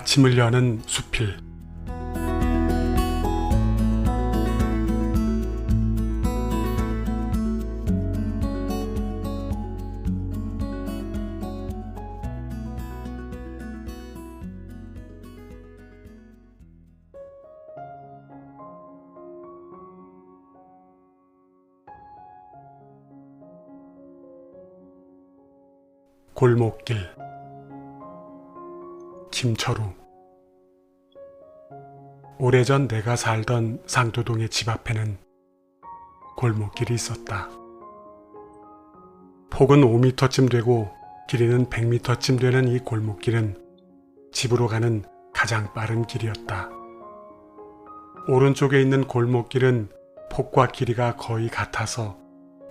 아침을 여는 수필. 골목길. 김철우. 오래전 내가 살던 상도동의 집 앞에는 골목길이 있었다. 폭은 5m쯤 되고 길이는 100m쯤 되는 이 골목길은 집으로 가는 가장 빠른 길이었다. 오른쪽에 있는 골목길은 폭과 길이가 거의 같아서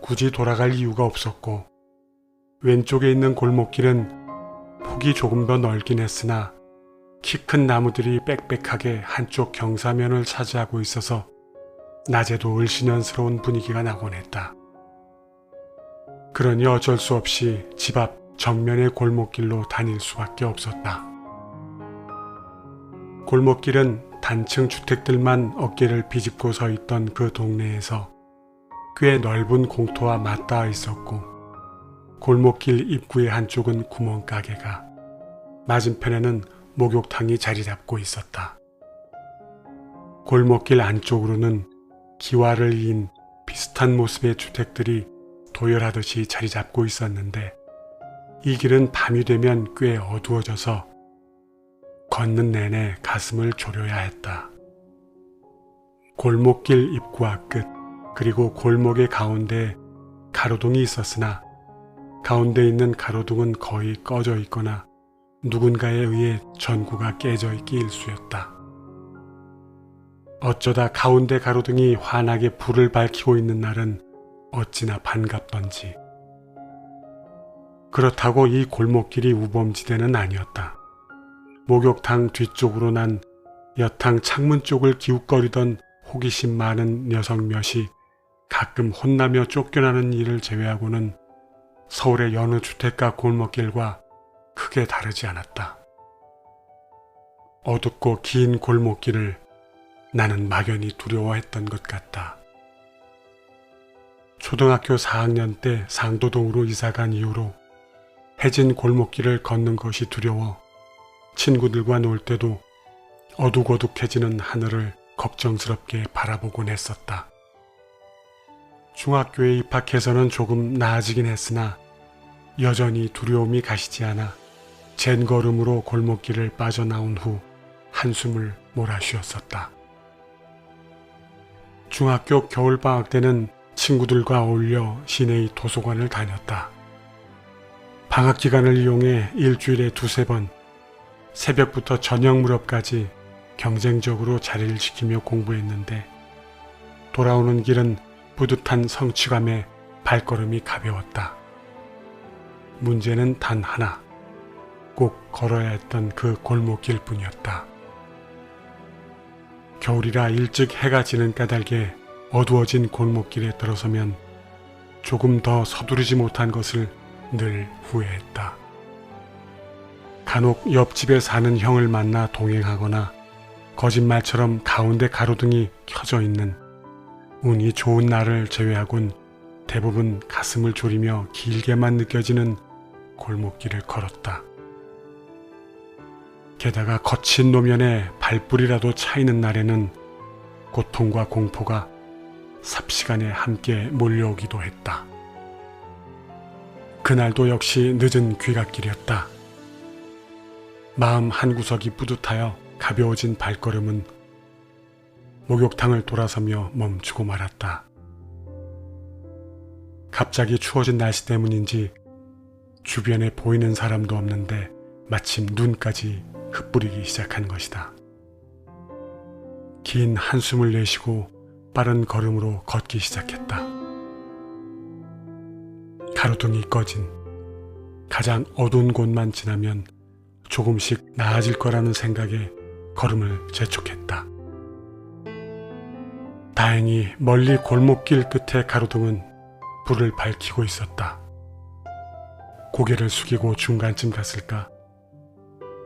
굳이 돌아갈 이유가 없었고, 왼쪽에 있는 골목길은 폭이 조금 더 넓긴 했으나 키 큰 나무들이 빽빽하게 한쪽 경사면을 차지하고 있어서 낮에도 을씨년스러운 분위기가 나곤 했다. 그러니 어쩔 수 없이 집 앞 정면의 골목길로 다닐 수밖에 없었다. 골목길은 단층 주택들만 어깨를 비집고 서 있던 그 동네에서 꽤 넓은 공터와 맞닿아 있었고, 골목길 입구의 한쪽은 구멍가게가, 맞은편에는 목욕탕이 자리 잡고 있었다. 골목길 안쪽으로는 기와를 이은 비슷한 모습의 주택들이 도열하듯이 자리 잡고 있었는데, 이 길은 밤이 되면 꽤 어두워져서 걷는 내내 가슴을 졸여야 했다. 골목길 입구와 끝, 그리고 골목의 가운데 가로등이 있었으나 가운데 있는 가로등은 거의 꺼져 있거나 누군가에 의해 전구가 깨져 있기 일쑤였다. 어쩌다 가운데 가로등이 환하게 불을 밝히고 있는 날은 어찌나 반갑던지. 그렇다고 이 골목길이 우범지대는 아니었다. 목욕탕 뒤쪽으로 난 여탕 창문 쪽을 기웃거리던 호기심 많은 녀석 몇이 가끔 혼나며 쫓겨나는 일을 제외하고는 서울의 여느 주택가 골목길과 크게 다르지 않았다. 어둡고 긴 골목길을 나는 막연히 두려워했던 것 같다. 초등학교 4학년 때 상도동으로 이사간 이후로 해진 골목길을 걷는 것이 두려워 친구들과 놀 때도 어둑어둑해지는 하늘을 걱정스럽게 바라보곤 했었다. 중학교에 입학해서는 조금 나아지긴 했으나 여전히 두려움이 가시지 않아 젠걸음으로 골목길을 빠져나온 후 한숨을 몰아쉬었었다. 중학교 겨울방학 때는 친구들과 어울려 시내의 도서관을 다녔다. 방학 기간을 이용해 일주일에 2-3번 새벽부터 저녁 무렵까지 경쟁적으로 자리를 지키며 공부했는데, 돌아오는 길은 뿌듯한 성취감에 발걸음이 가벼웠다. 문제는 단 하나, 꼭 걸어야 했던 그 골목길 뿐이었다. 겨울이라 일찍 해가 지는 까닭에 어두워진 골목길에 들어서면 조금 더 서두르지 못한 것을 늘 후회했다. 간혹 옆집에 사는 형을 만나 동행하거나 거짓말처럼 가운데 가로등이 켜져 있는 운이 좋은 날을 제외하곤 대부분 가슴을 졸이며 길게만 느껴지는 골목길을 걸었다. 게다가 거친 노면에 발불이라도 차이는 날에는 고통과 공포가 삽시간에 함께 몰려오기도 했다. 그날도 역시 늦은 귀갓길이었다. 마음 한구석이 뿌듯하여 가벼워진 발걸음은 목욕탕을 돌아서며 멈추고 말았다. 갑자기 추워진 날씨 때문인지 주변에 보이는 사람도 없는데 마침 눈까지 흩뿌리기 시작한 것이다. 긴 한숨을 내쉬고 빠른 걸음으로 걷기 시작했다. 가로등이 꺼진 가장 어두운 곳만 지나면 조금씩 나아질 거라는 생각에 걸음을 재촉했다. 다행히 멀리 골목길 끝의 가로등은 불을 밝히고 있었다. 고개를 숙이고 중간쯤 갔을까?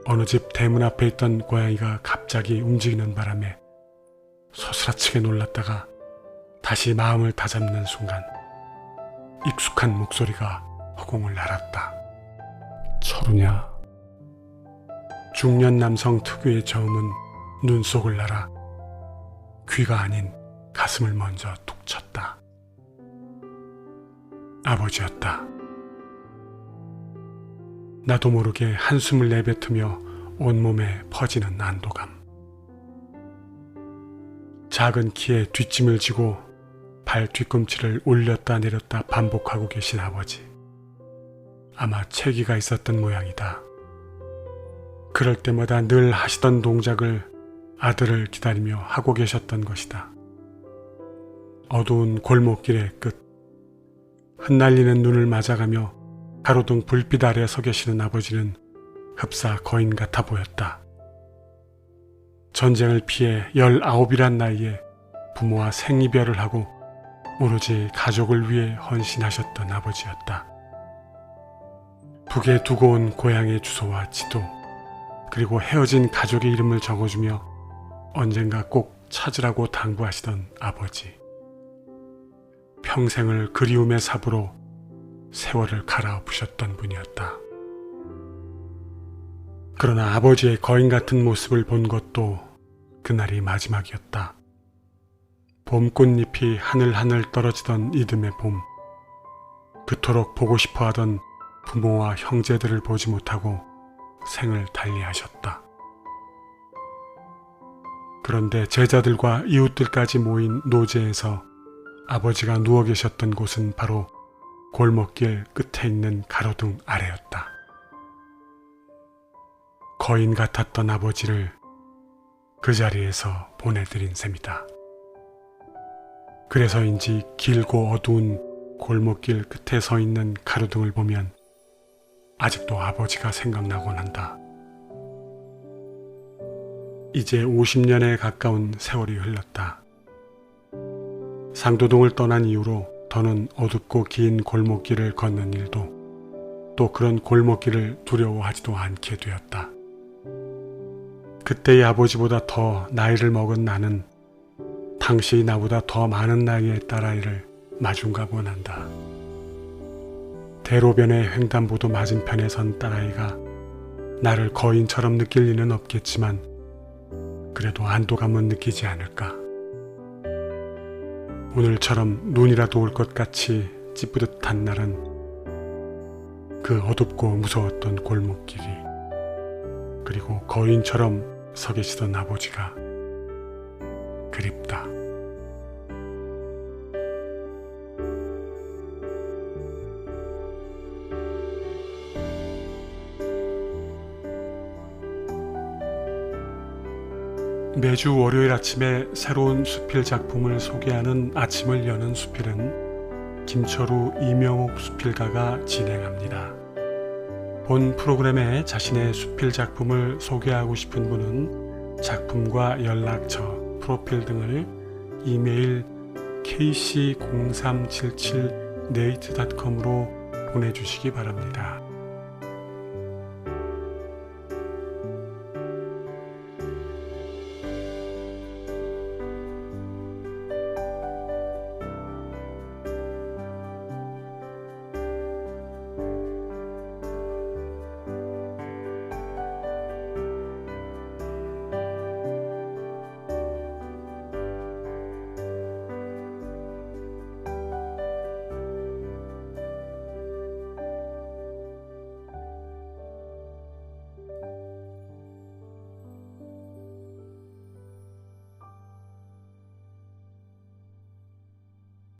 어느 집 대문 앞에 있던 고양이가 갑자기 움직이는 바람에 소스라치게 놀랐다가 다시 마음을 다잡는 순간 익숙한 목소리가 허공을 날았다. 철우냐? 중년 남성 특유의 저음은 눈 속을 날아 귀가 아닌 가슴을 먼저 툭 쳤다. 아버지였다. 나도 모르게 한숨을 내뱉으며 온몸에 퍼지는 안도감. 작은 키에 뒷짐을 지고 발 뒤꿈치를 올렸다 내렸다 반복하고 계신 아버지. 아마 체기가 있었던 모양이다. 그럴 때마다 늘 하시던 동작을 아들을 기다리며 하고 계셨던 것이다. 어두운 골목길의 끝, 흩날리는 눈을 맞아가며 가로등 불빛 아래 서 계시는 아버지는 흡사 거인 같아 보였다. 전쟁을 피해 19이란 나이에 부모와 생이별을 하고 오로지 가족을 위해 헌신하셨던 아버지였다. 북에 두고 온 고향의 주소와 지도, 그리고 헤어진 가족의 이름을 적어주며 언젠가 꼭 찾으라고 당부하시던 아버지. 평생을 그리움의 삽으로 세월을 갈아엎으셨던 분이었다. 그러나 아버지의 거인 같은 모습을 본 것도 그날이 마지막이었다. 봄꽃잎이 하늘하늘 떨어지던 이듬해 봄, 그토록 보고 싶어 하던 부모와 형제들을 보지 못하고 생을 달리하셨다. 그런데 제자들과 이웃들까지 모인 노제에서 아버지가 누워 계셨던 곳은 바로 골목길 끝에 있는 가로등 아래였다. 거인 같았던 아버지를 그 자리에서 보내드린 셈이다. 그래서인지 길고 어두운 골목길 끝에 서 있는 가로등을 보면 아직도 아버지가 생각나곤 한다. 이제 50년에 가까운 세월이 흘렀다. 상도동을 떠난 이후로 더는 어둡고 긴 골목길을 걷는 일도, 또 그런 골목길을 두려워하지도 않게 되었다. 그때의 아버지보다 더 나이를 먹은 나는 당시 나보다 더 많은 나이의 딸아이를 마중가곤 한다. 대로변의 횡단보도 맞은편에 선 딸아이가 나를 거인처럼 느낄 리는 없겠지만 그래도 안도감은 느끼지 않을까. 오늘처럼 눈이라도 올 것 같이 찌뿌듯한 날은 그 어둡고 무서웠던 골목길이, 그리고 거인처럼 서 계시던 아버지가 그립다. 매주 월요일 아침에 새로운 수필 작품을 소개하는 아침을 여는 수필은 김철우, 이명옥 수필가가 진행합니다. 본 프로그램에 자신의 수필 작품을 소개하고 싶은 분은 작품과 연락처, 프로필 등을 이메일 kc0377nate.com으로 보내주시기 바랍니다.